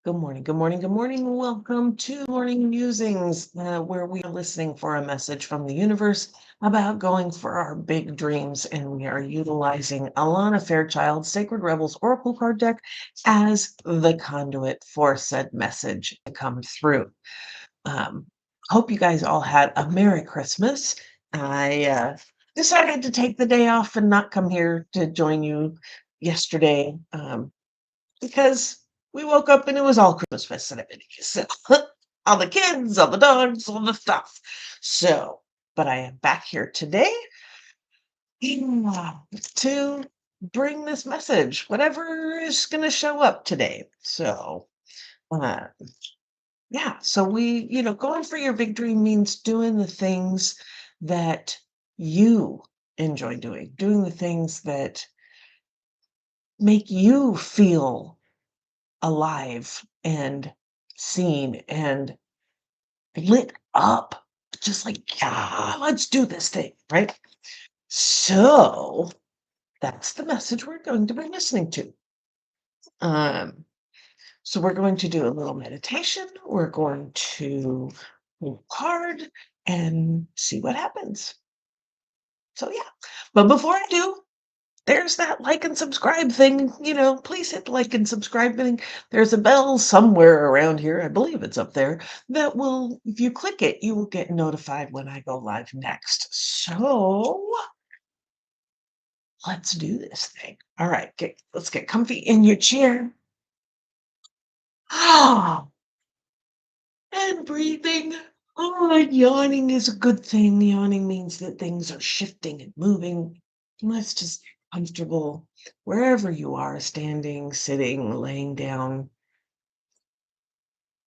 Good morning, good morning, good morning. Welcome to Morning Musings, where we are listening for a message from the universe about going for our big dreams. And we are utilizing Alana Fairchild Sacred Rebels Oracle card deck as the conduit for said message to come through. Um, Hope you guys all had a Merry Christmas. I decided to take the day off and not come here to join you yesterday. Because we woke up and it was all Christmas festivities. So all the kids, all the dogs, all the stuff. So, but I am back here today to bring this message, whatever is going to show up today. So, uh, yeah. So going for your big dream means doing the things that you enjoy doing the things that make you feel alive and seen and lit up. Just like, yeah, let's do this thing, right? So that's the message we're going to be listening to. Um, so we're going to do a little meditation. We're going to pull a card and see what happens. So yeah. But before I do, there's that like and subscribe thing. Please hit the like and subscribe thing. There's a bell somewhere around here. I believe it's up there. That will, if you click it, you will get notified when I go live next. So let's do this thing. All right, let's get comfy in your chair. Ah, and breathing. Oh, and yawning is a good thing. Yawning means that things are shifting and moving. Let's just get comfortable wherever you are, standing, sitting, laying down,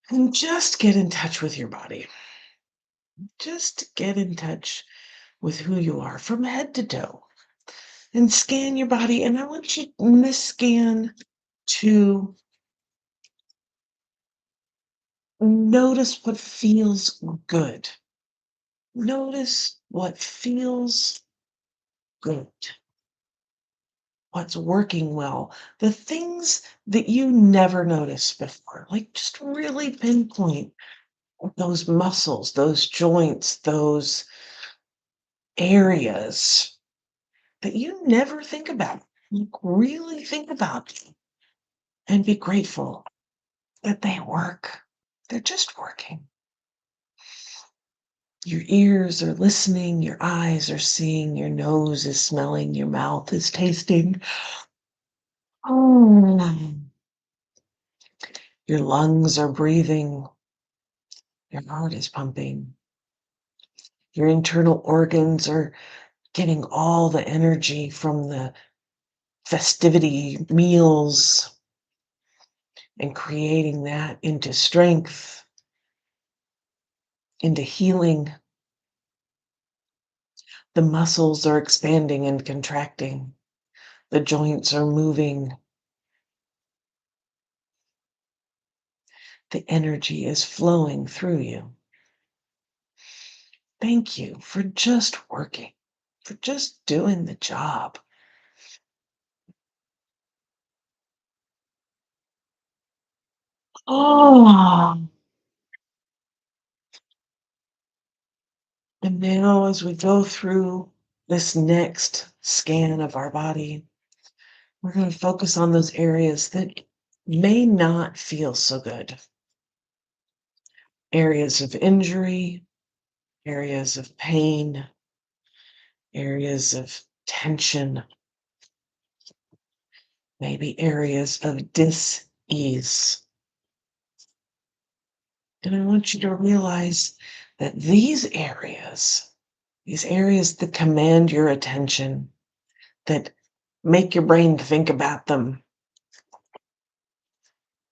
and just get in touch with your body. Just get in touch with who you are from head to toe and scan your body. And I want you in this scan to notice what feels good. Notice what feels good. What's working well, the things that you never noticed before. Like, just really pinpoint those muscles, those joints, those areas that you never think about. Like, really think about them and be grateful that they work. They're just working. Your ears are listening, your eyes are seeing, your nose is smelling, your mouth is tasting. Oh, your lungs are breathing, your heart is pumping. Your internal organs are getting all the energy from the festivity meals and creating that into strength, into healing. The muscles are expanding and contracting. The joints are moving. The energy is flowing through you. Thank you for just working, for just doing the job. Oh, and now as we go through this next scan of our body, we're going to focus on those areas that may not feel so good. Areas of injury, areas of pain, areas of tension, maybe areas of dis-ease. And I want you to realize that these areas that command your attention, that make your brain think about them,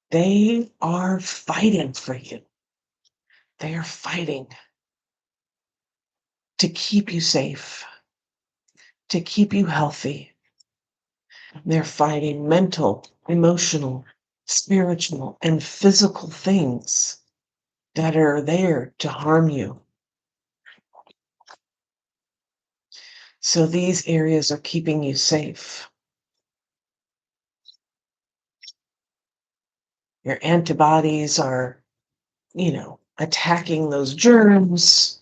they are fighting for you. They are fighting to keep you safe, to keep you healthy. They're fighting mental, emotional, spiritual, and physical things that are there to harm you. So these areas are keeping you safe. Your antibodies are, attacking those germs.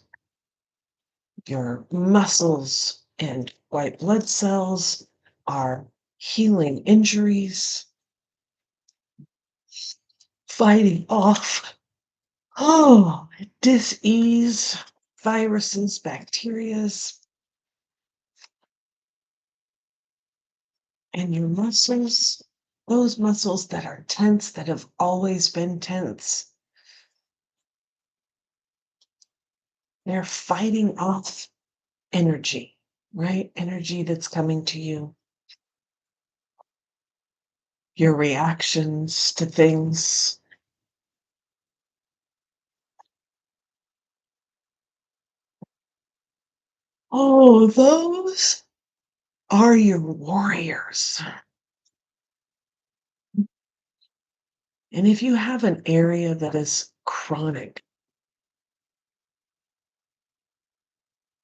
Your muscles and white blood cells are healing injuries, fighting off, dis-ease, viruses, bacterias, and your muscles, those muscles that are tense, that have always been tense, they're fighting off energy, right? Energy that's coming to you, your reactions to things. Oh, those are your warriors. And if you have an area that is chronic,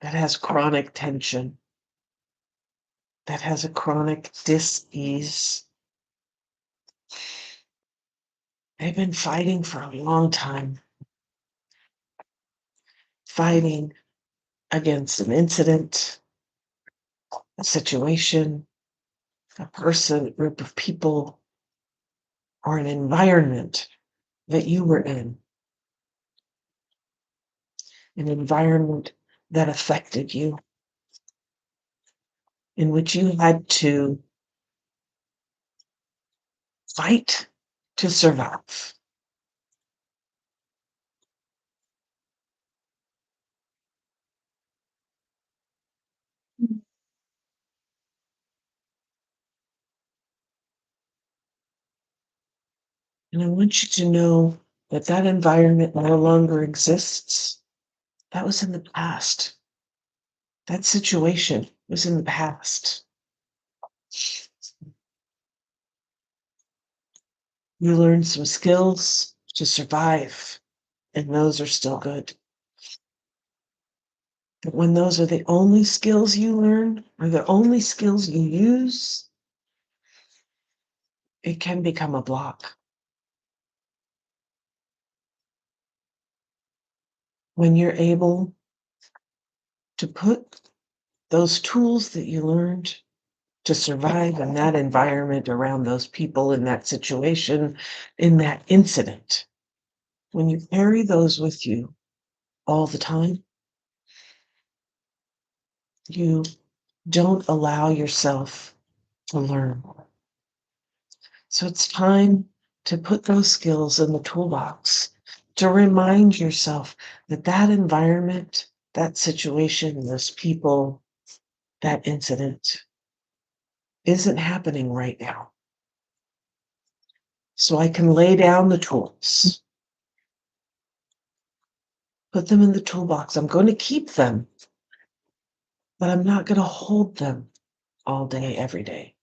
that has chronic tension, that has a chronic dis-ease, they've been fighting for a long time, fighting against an incident, a situation, a person, a group of people, or an environment that you were in, an environment that affected you, in which you had to fight to survive. And I want you to know that that environment no longer exists. That was in the past. That situation was in the past. You learned some skills to survive, and those are still good. But when those are the only skills you learn, or the only skills you use, it can become a block. When you're able to put those tools that you learned to survive in that environment, around those people, in that situation, in that incident, when you carry those with you all the time, you don't allow yourself to learn. So it's time to put those skills in the toolbox, to remind yourself that that environment, that situation, those people, that incident isn't happening right now. So I can lay down the tools, put them in the toolbox. I'm going to keep them, but I'm not going to hold them all day, every day.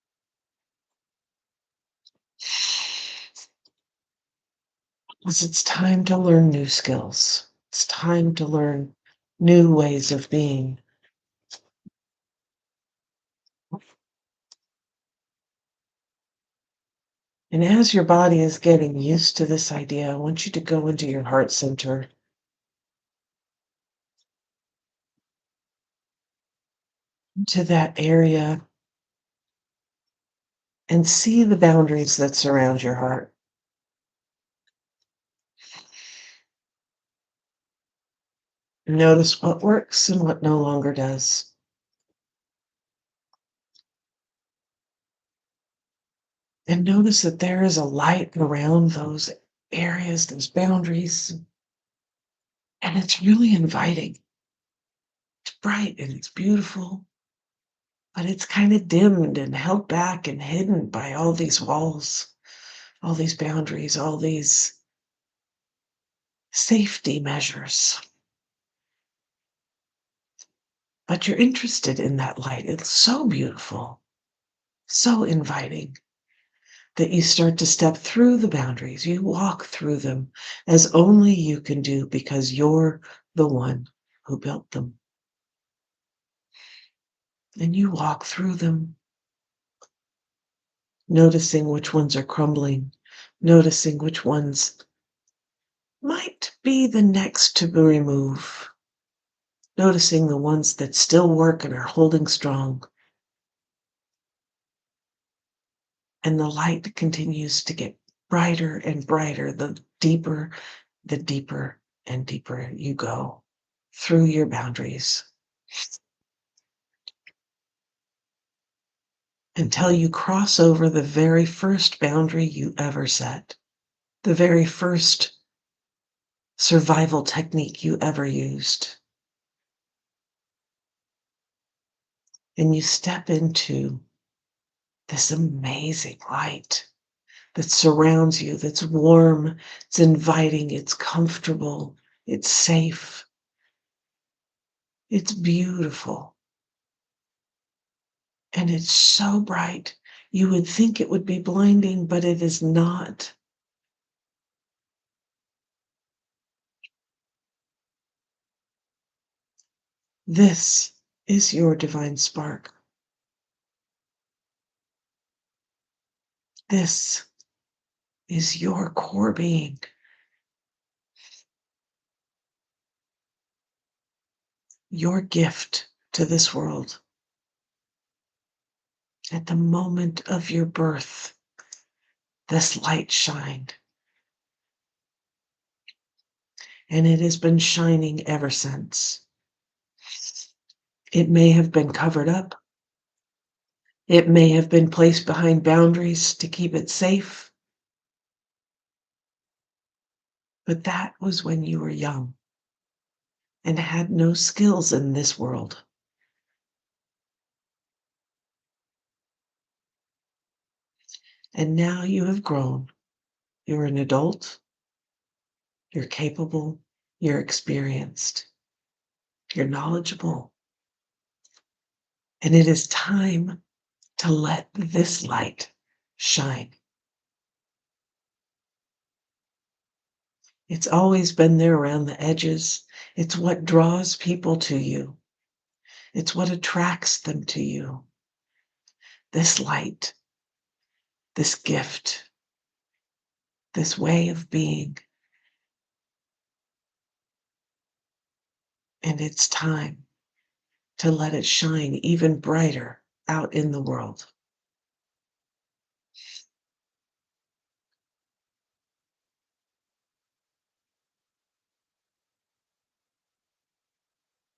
Because it's time to learn new skills. It's time to learn new ways of being. And as your body is getting used to this idea, I want you to go into your heart center, to that area, and see the boundaries that surround your heart. Notice what works and what no longer does. And notice that there is a light around those areas, those boundaries, and it's really inviting. It's bright and it's beautiful, but it's kind of dimmed and held back and hidden by all these walls, all these boundaries, all these safety measures. But you're interested in that light. It's so beautiful, so inviting, that you start to step through the boundaries. You walk through them as only you can do, because you're the one who built them. And you walk through them, noticing which ones are crumbling, noticing which ones might be the next to remove, noticing the ones that still work and are holding strong. And the light continues to get brighter and brighter the deeper and deeper you go through your boundaries until you cross over the very first boundary you ever set, the very first survival technique you ever used. And you step into this amazing light that surrounds you, that's warm, it's inviting, it's comfortable, it's safe, it's beautiful. And it's so bright. You would think it would be blinding, but it is not. This is your divine spark. This is your core being. Your gift to this world. At the moment of your birth, this light shined. And it has been shining ever since. It may have been covered up. It may have been placed behind boundaries to keep it safe. But that was when you were young and had no skills in this world. And now you have grown. You're an adult. You're capable. You're experienced. You're knowledgeable. And it is time to let this light shine. It's always been there around the edges. It's what draws people to you. It's what attracts them to you. This light, this gift, this way of being. And it's time to let it shine even brighter out in the world.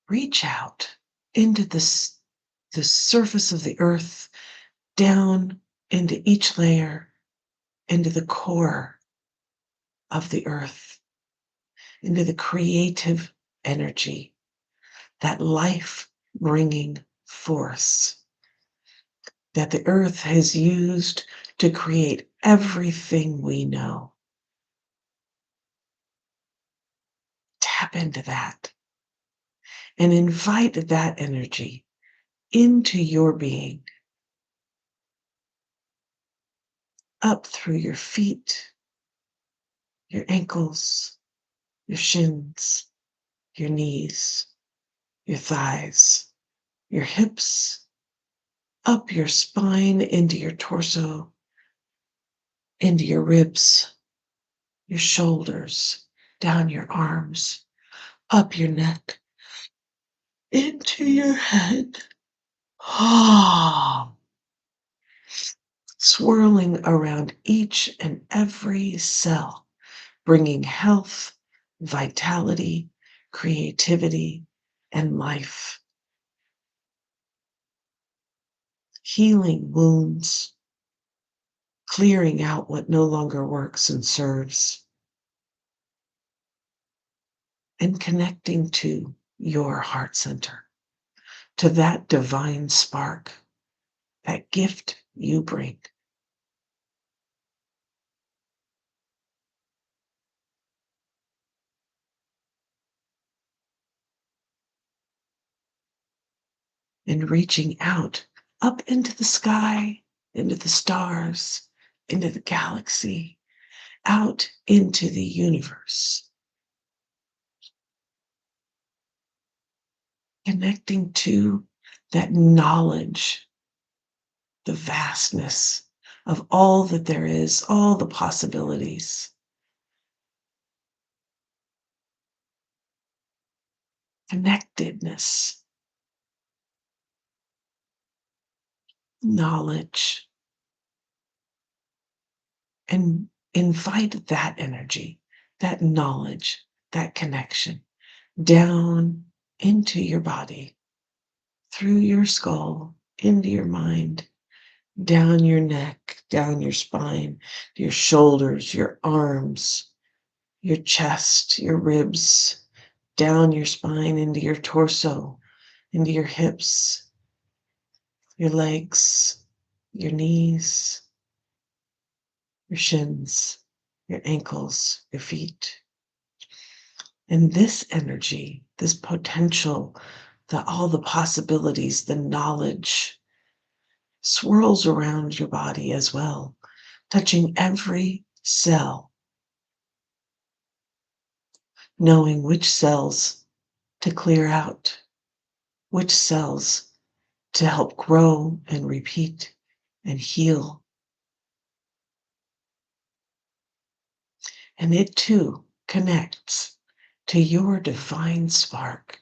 Reach out into the surface of the earth, down into each layer, into the core of the earth, into the creative energy, that life bringing force that the earth has used to create everything we know. Tap into that and invite that energy into your being, up through your feet, your ankles, your shins, your knees, your thighs, your hips, up your spine, into your torso, into your ribs, your shoulders, down your arms, up your neck, into your head. Ah, swirling around each and every cell, bringing health, vitality, creativity, and life. Healing wounds, clearing out what no longer works and serves, and connecting to your heart center, to that divine spark, that gift you bring. And reaching out, up into the sky, into the stars, into the galaxy, out into the universe. Connecting to that knowledge, the vastness of all that there is, all the possibilities, connectedness, knowledge, and invite that energy, that knowledge, that connection down into your body, through your skull, into your mind, down your neck, down your spine, your shoulders, your arms, your chest, your ribs, down your spine, into your torso, into your hips, your legs, your knees, your shins, your ankles, your feet. And this energy, this potential, all the possibilities, the knowledge swirls around your body as well, touching every cell, knowing which cells to clear out, which cells to help grow and repeat and heal. And it too connects to your divine spark,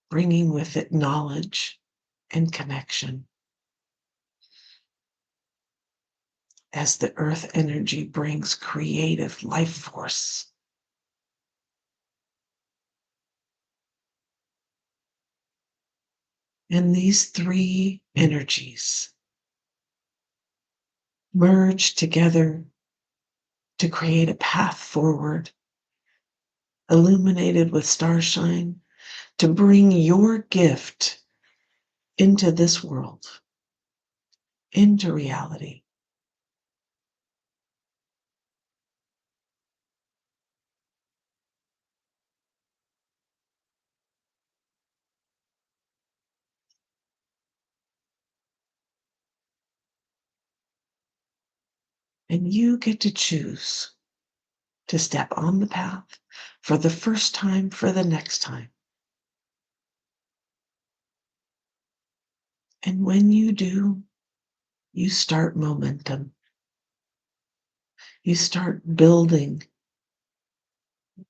bringing with it knowledge and connection as the earth energy brings creative life force. And these three energies merge together to create a path forward, illuminated with starshine, to bring your gift into this world, into reality. And you get to choose to step on the path for the first time, for the next time. And when you do, you start momentum. You start building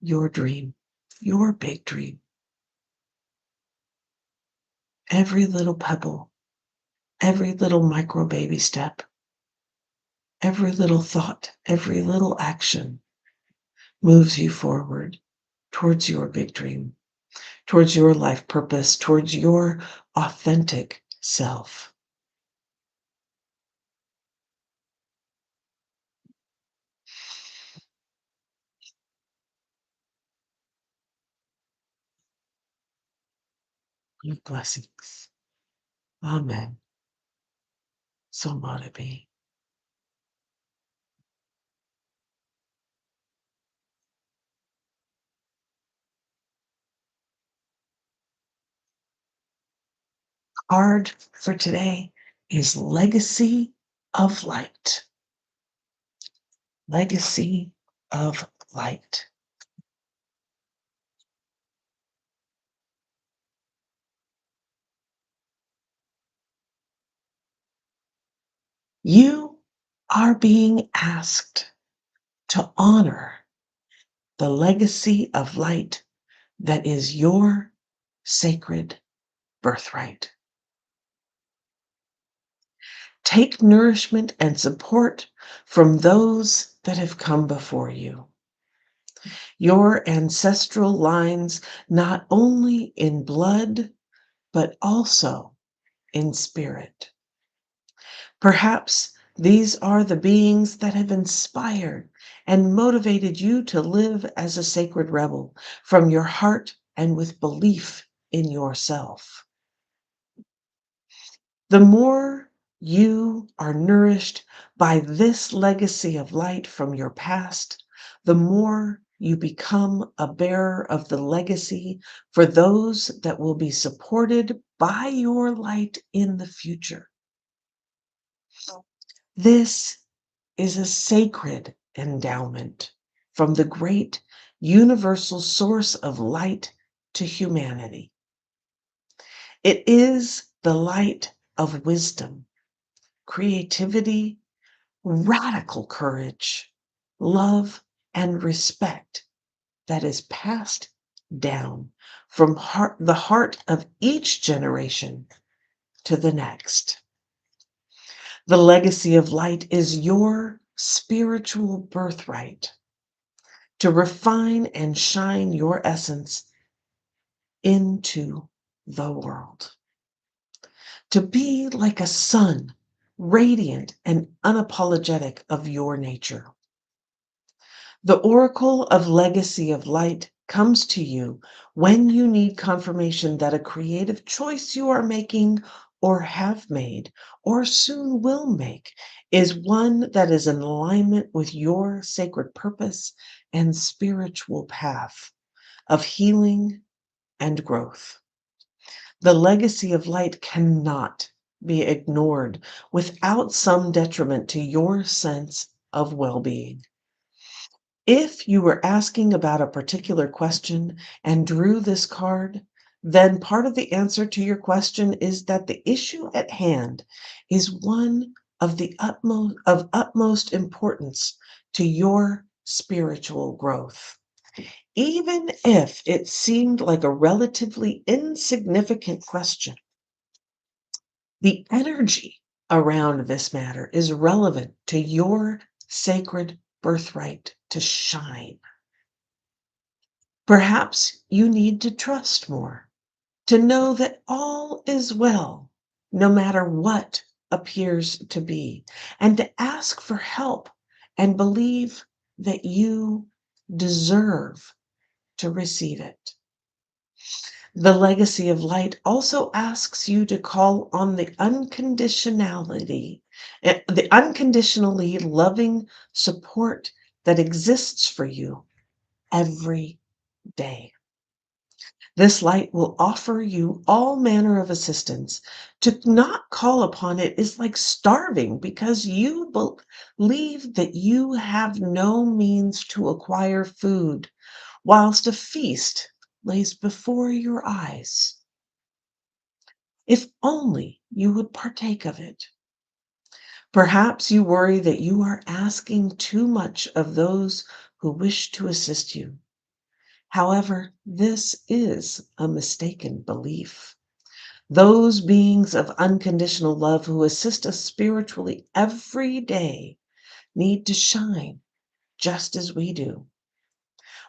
your dream, your big dream. Every little pebble, every little micro baby step, every little thought, every little action moves you forward towards your big dream, towards your life purpose, towards your authentic self. Blessings. Amen. So might it be. Card for today is Legacy of Light. Legacy of Light. You are being asked to honor the legacy of light that is your sacred birthright. Take nourishment and support from those that have come before you. Your ancestral lines, not only in blood, but also in spirit. Perhaps these are the beings that have inspired and motivated you to live as a sacred rebel from your heart and with belief in yourself. The more you are nourished by this legacy of light from your past, the more you become a bearer of the legacy for those that will be supported by your light in the future. This is a sacred endowment from the great universal source of light to humanity. It is the light of wisdom, creativity, radical courage, love, and respect that is passed down from the heart of each generation to the next. The legacy of light is your spiritual birthright to refine and shine your essence into the world. To be like a sun, radiant and unapologetic of your nature. The oracle of legacy of light comes to you when you need confirmation that a creative choice you are making or have made or soon will make is one that is in alignment with your sacred purpose and spiritual path of healing and growth. The legacy of light cannot be ignored without some detriment to your sense of well being. If you were asking about a particular question and drew this card, then part of the answer to your question is that the issue at hand is one of the utmost importance to your spiritual growth. Even if it seemed like a relatively insignificant question, the energy around this matter is relevant to your sacred birthright to shine. Perhaps you need to trust more, to know that all is well, no matter what appears to be, and to ask for help and believe that you deserve to receive it. The legacy of light also asks you to call on the unconditionally loving support that exists for you every day. This light will offer you all manner of assistance. To not call upon it is like starving because you believe that you have no means to acquire food, whilst a feast lays before your eyes. If only you would partake of it. Perhaps you worry that you are asking too much of those who wish to assist you. However, this is a mistaken belief. Those beings of unconditional love who assist us spiritually every day need to shine just as we do.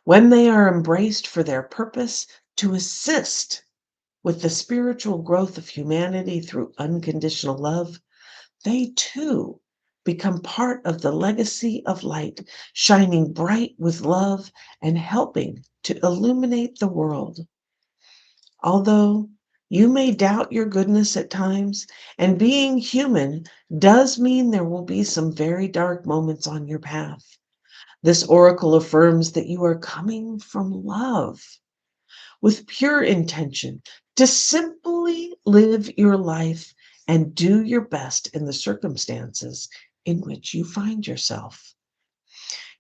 When they are embraced for their purpose to assist with the spiritual growth of humanity through unconditional love, they too become part of the legacy of light, shining bright with love and helping to illuminate the world. Although you may doubt your goodness at times, and being human does mean there will be some very dark moments on your path. This oracle affirms that you are coming from love with pure intention to simply live your life and do your best in the circumstances in which you find yourself.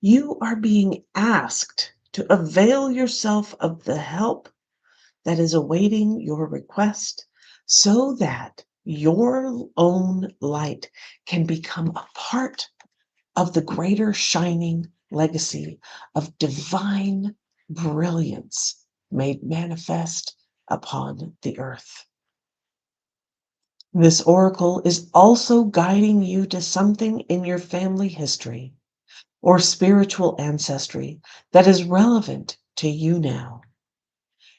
You are being asked to avail yourself of the help that is awaiting your request so that your own light can become a part of the greater shining legacy of divine brilliance made manifest upon the earth. This oracle is also guiding you to something in your family history or spiritual ancestry that is relevant to you now.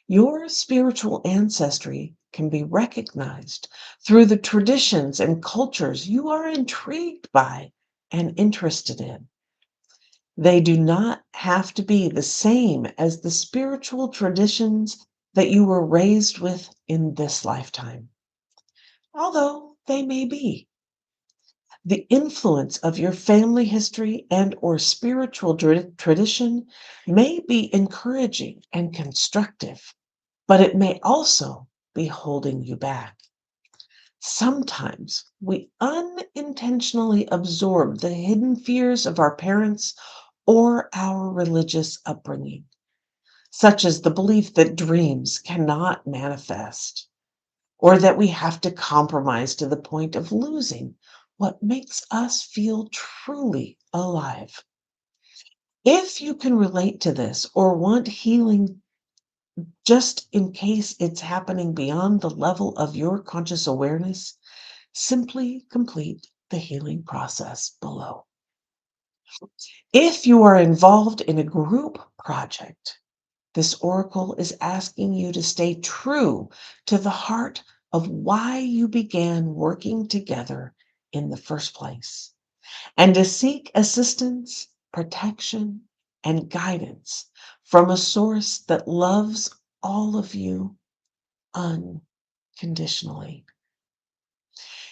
Your spiritual ancestry can be recognized through the traditions and cultures you are intrigued by and interested in. They do not have to be the same as the spiritual traditions that you were raised with in this lifetime, although they may be. The influence of your family history and or spiritual tradition may be encouraging and constructive, but it may also be holding you back. Sometimes we unintentionally absorb the hidden fears of our parents or our religious upbringing, such as the belief that dreams cannot manifest. or that we have to compromise to the point of losing what makes us feel truly alive. If you can relate to this or want healing just in case it's happening beyond the level of your conscious awareness, simply complete the healing process below. If you are involved in a group project, this oracle is asking you to stay true to the heart of why you began working together in the first place, and to seek assistance, protection, and guidance from a source that loves all of you unconditionally.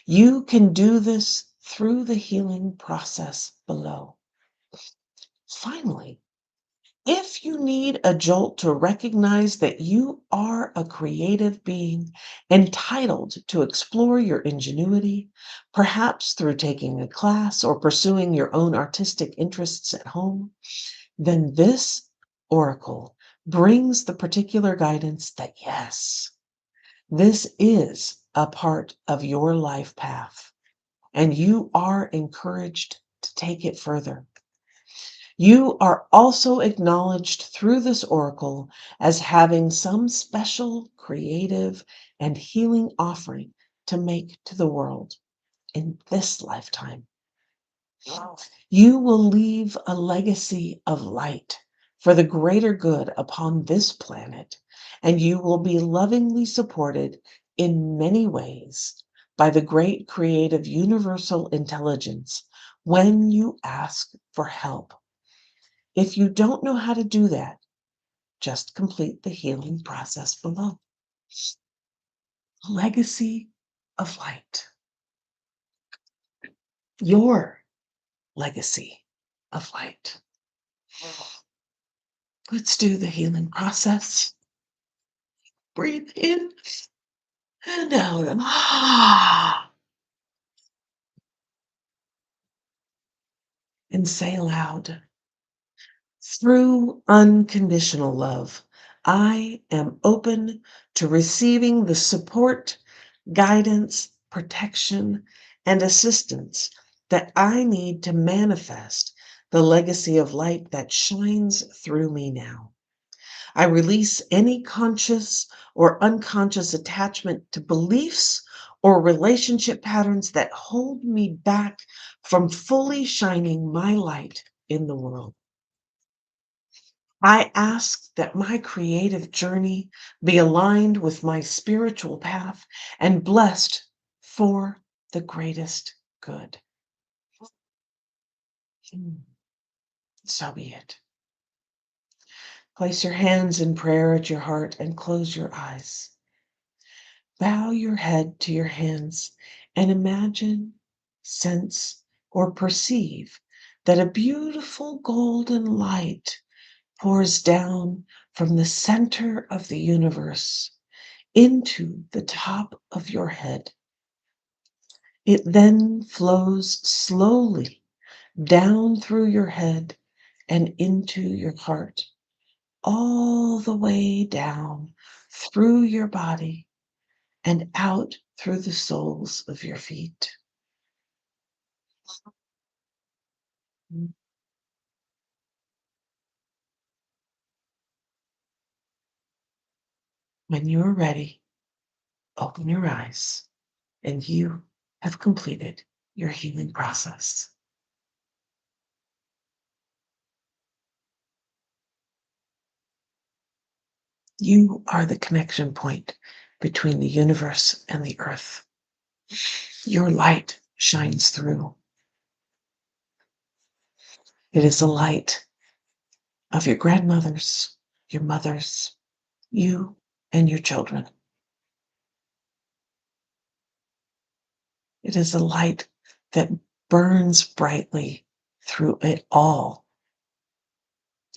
You can do this through the healing process below. Finally, if you need a jolt to recognize that you are a creative being entitled to explore your ingenuity, perhaps through taking a class or pursuing your own artistic interests at home, then this oracle brings the particular guidance that yes, this is a part of your life path, and you are encouraged to take it further. You are also acknowledged through this oracle as having some special creative and healing offering to make to the world in this lifetime. You will leave a legacy of light for the greater good upon this planet, and you will be lovingly supported in many ways by the great creative universal intelligence when you ask for help. If you don't know how to do that, just complete the healing process below. Legacy of light. Your legacy of light. Let's do the healing process. Breathe in and out. And say aloud, through unconditional love, I am open to receiving the support, guidance, protection, and assistance that I need to manifest the legacy of light that shines through me now. I release any conscious or unconscious attachment to beliefs or relationship patterns that hold me back from fully shining my light in the world. I ask that my creative journey be aligned with my spiritual path and blessed for the greatest good. So be it. Place your hands in prayer at your heart and close your eyes. Bow your head to your hands and imagine, sense, or perceive that a beautiful golden light pours down from the center of the universe into the top of your head. It then flows slowly down through your head and into your heart, all the way down through your body and out through the soles of your feet. When you are ready, open your eyes, and you have completed your healing process. You are the connection point between the universe and the earth. Your light shines through. It is the light of your grandmothers, your mothers, you, and your children. It is a light that burns brightly through it all.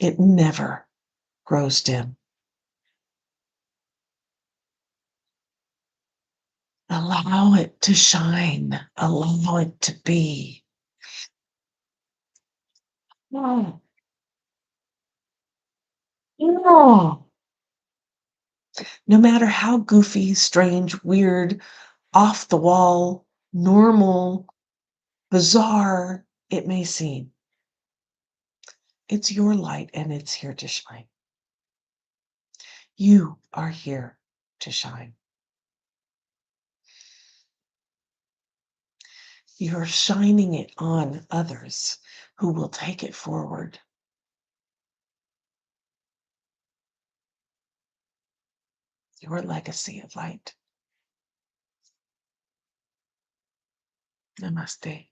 It never grows dim. Allow it to shine. Allow it to be. Oh, yeah. No matter how goofy, strange, weird, off the wall, normal, bizarre it may seem, it's your light and it's here to shine. You are here to shine. You're shining it on others who will take it forward. Your legacy of light. Namaste.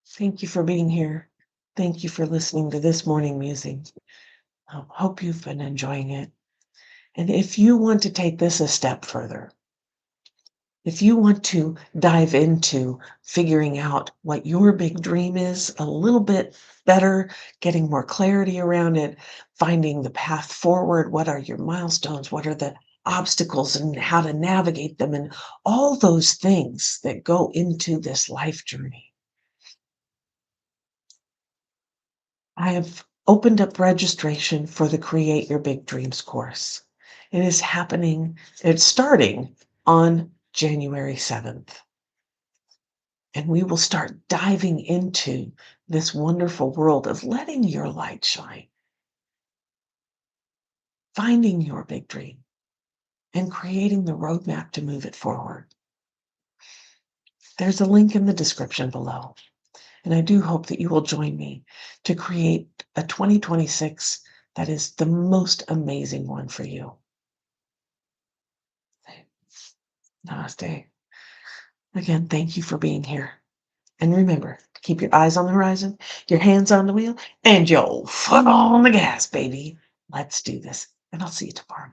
Thank you for being here. Thank you for listening to this morning musing. Hope you've been enjoying it. And if you want to take this a step further, if you want to dive into figuring out what your big dream is a little bit better, getting more clarity around it, finding the path forward, what are your milestones, what are the obstacles, and how to navigate them, and all those things that go into this life journey, I have opened up registration for the Create Your Big Dreams course. It is happening, it's starting on January 7th. And we will start diving into this wonderful world of letting your light shine, finding your big dream, and creating the roadmap to move it forward. There's a link in the description below. And I do hope that you will join me to create a 2026 that is the most amazing one for you. Namaste. Again, thank you for being here. And remember, keep your eyes on the horizon, your hands on the wheel, and your foot on the gas, baby. Let's do this. And I'll see you tomorrow.